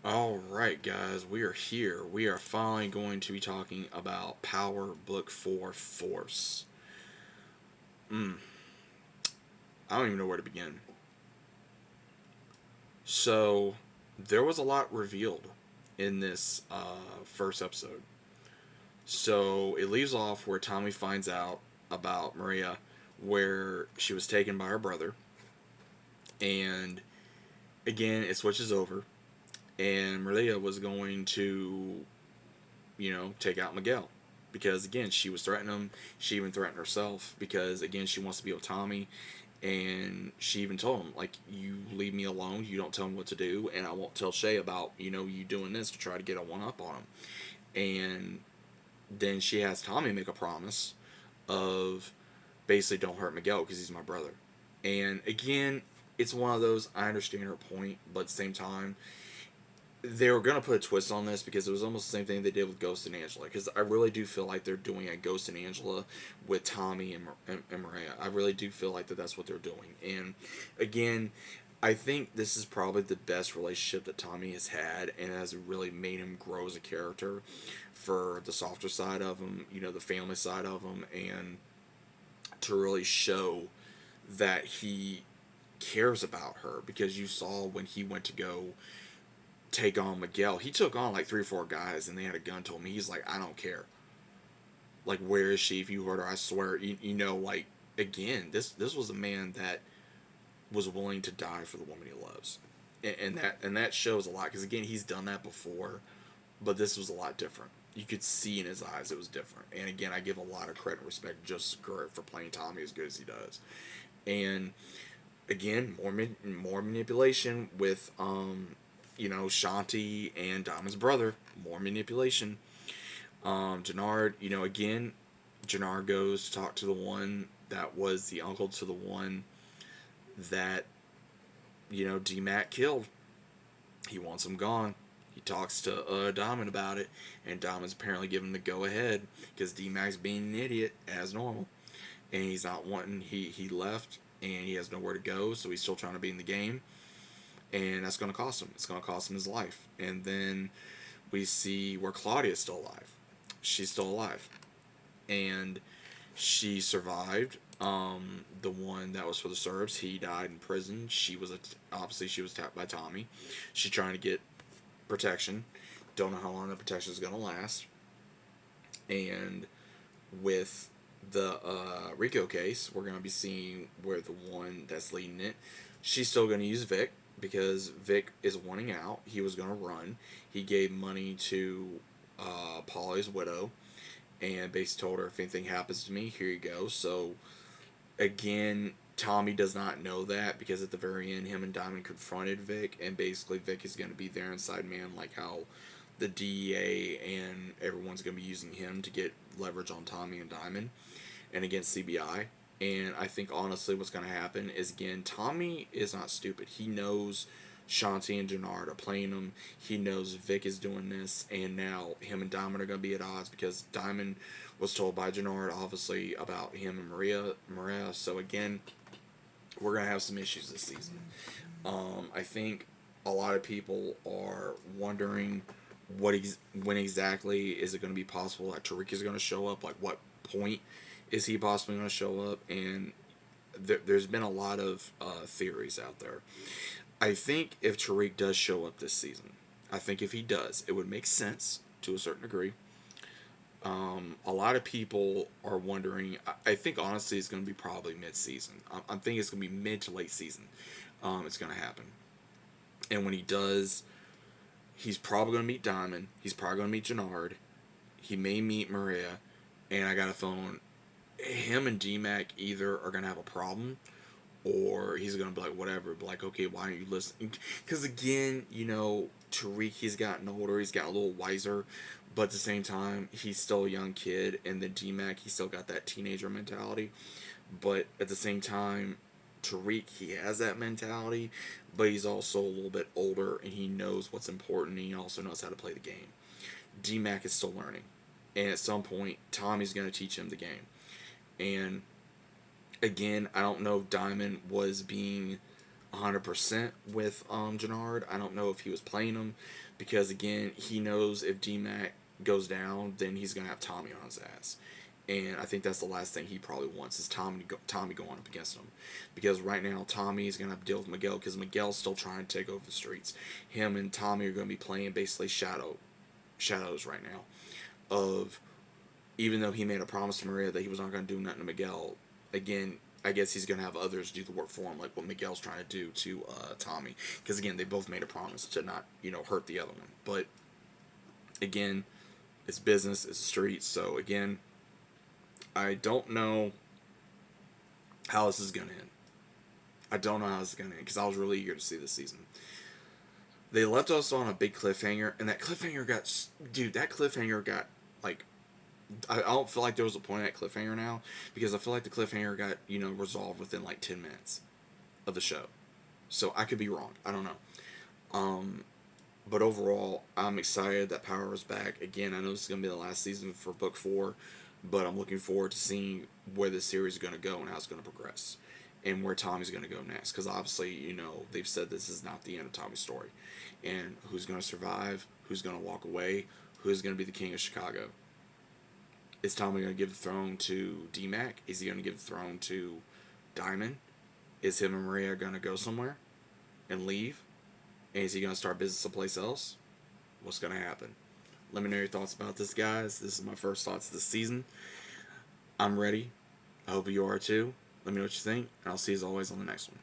Alright, guys, we are here. We are finally going to be talking about Power Book 4 Force. Mm, I don't even know where to begin. So, there was a lot revealed in this first episode. So, it leaves off where Tommy finds out about Maria, where she was taken by her brother. And again, it switches over. And Maria was going to take out Miguel. Because again, she was threatening him. She even threatened herself because again, she wants to be with Tommy. And she even told him, like, you leave me alone, you don't tell me what to do, and I won't tell Shay about, you doing this to try to get a one up on him. And then she has Tommy make a promise of basically don't hurt Miguel because he's my brother. And again, it's one of those, I understand her point, but at the same time, they were gonna put a twist on this because it was almost the same thing they did with Ghost and Angela. Because I really do feel like they're doing a Ghost and Angela with Tommy and Maria. I really do feel like that's what they're doing. And again, I think this is probably the best relationship that Tommy has had, and has really made him grow as a character for the softer side of him, the family side of him, and to really show that he cares about her. Because you saw when he went to go take on Miguel, he took on like 3 or 4 guys, and they had a gun to him. He's like, I don't care. Like, where is she? If you hurt her, I swear. Like, again, this was a man that was willing to die for the woman he loves, and that shows a lot. Because again, he's done that before, but this was a lot different. You could see in his eyes it was different. And again, I give a lot of credit and respect just for playing Tommy as good as he does. And again, more manipulation with Shanti and Diamond's brother. More manipulation. Jannard, again, Jannard goes to talk to the one that was the uncle to the one that D-Mac killed. He wants him gone. He talks to Diamond about it, and Diamond's apparently giving the go ahead because D-Mac's being an idiot as normal, and he's not wanting. He left, and he has nowhere to go, so he's still trying to be in the game, and that's going to cost him. It's going to cost him his life. And then we see where Claudia's still alive. She's still alive, and she survived. The one that was for the Serbs, he died in prison. Obviously she was tapped by Tommy. She's trying to get protection. Don't know how long the protection is gonna last. And with the Rico case, we're gonna be seeing where the one that's leading it, she's still gonna use Vic because Vic is wanting out. He was gonna run. He gave money to Polly's widow and basically told her, if anything happens to me, here you go. So again, Tommy does not know that because at the very end, him and Diamond confronted Vic, and basically Vic is going to be their inside man, like how the DEA and everyone's going to be using him to get leverage on Tommy and Diamond and against CBI. And I think honestly, what's going to happen is, again, Tommy is not stupid. He knows Shanti and Jannard are playing him. He knows Vic is doing this, and now him and Diamond are going to be at odds because Diamond was told by Jannard, obviously, about him and Maria. So again, we're going to have some issues this season. I think a lot of people are wondering when exactly is it going to be possible that Tariq is going to show up. Like, what point is he possibly going to show up? And there's been a lot of theories out there. I think if Tariq does show up this season, I think if he does, it would make sense to a certain degree. A lot of people are wondering. I think honestly, it's going to be probably mid-season. I'm thinking it's going to be mid to late season. It's going to happen, and when he does, he's probably going to meet Diamond. He's probably going to meet Jannard. He may meet Maria, and I got a phone. Him and DMAC either are going to have a problem, or he's gonna be like, whatever, but like, okay, why aren't you listening? Because again, Tariq, he's gotten older, he's got a little wiser, but at the same time, he's still a young kid, and then DMAC, he still got that teenager mentality, but at the same time, Tariq, he has that mentality, but he's also a little bit older, and he knows what's important, and he also knows how to play the game. DMAC is still learning, and at some point, Tommy's gonna teach him the game, and again, I don't know if Diamond was being 100% with Jannard. I don't know if he was playing him because again he knows if D-Mac goes down, then he's gonna have Tommy on his ass, and I think that's the last thing he probably wants is Tommy going up against him, because right now Tommy is gonna have to deal with Miguel because Miguel's still trying to take over the streets. Him and Tommy are gonna be playing basically shadows right now of, even though he made a promise to Maria that he was not going to do nothing to Miguel, again, I guess he's going to have others do the work for him, like what Miguel's trying to do to Tommy. Because, again, they both made a promise to not, hurt the other one. But, again, it's business, it's the streets. So, again, I don't know how this is going to end. I don't know how this is going to end because I was really eager to see this season. They left us on a big cliffhanger, and that cliffhanger got, like, I don't feel like there was a point at cliffhanger now because I feel like the cliffhanger got resolved within like 10 minutes of the show, so I could be wrong. I don't know. But overall, I'm excited that Power is back again. I know this is gonna be the last season for book 4, but I'm looking forward to seeing where this series is gonna go and how it's gonna progress, and where Tommy's gonna go next. Because obviously, they've said this is not the end of Tommy's story, and who's gonna survive, who's gonna walk away, who's gonna be the king of Chicago. Is Tommy going to give the throne to D-Mac? Is he going to give the throne to Diamond? Is him and Maria going to go somewhere and leave? And is he going to start business someplace else? What's going to happen? Let me know your thoughts about this, guys. This is my first thoughts this season. I'm ready. I hope you are too. Let me know what you think, and I'll see you as always on the next one.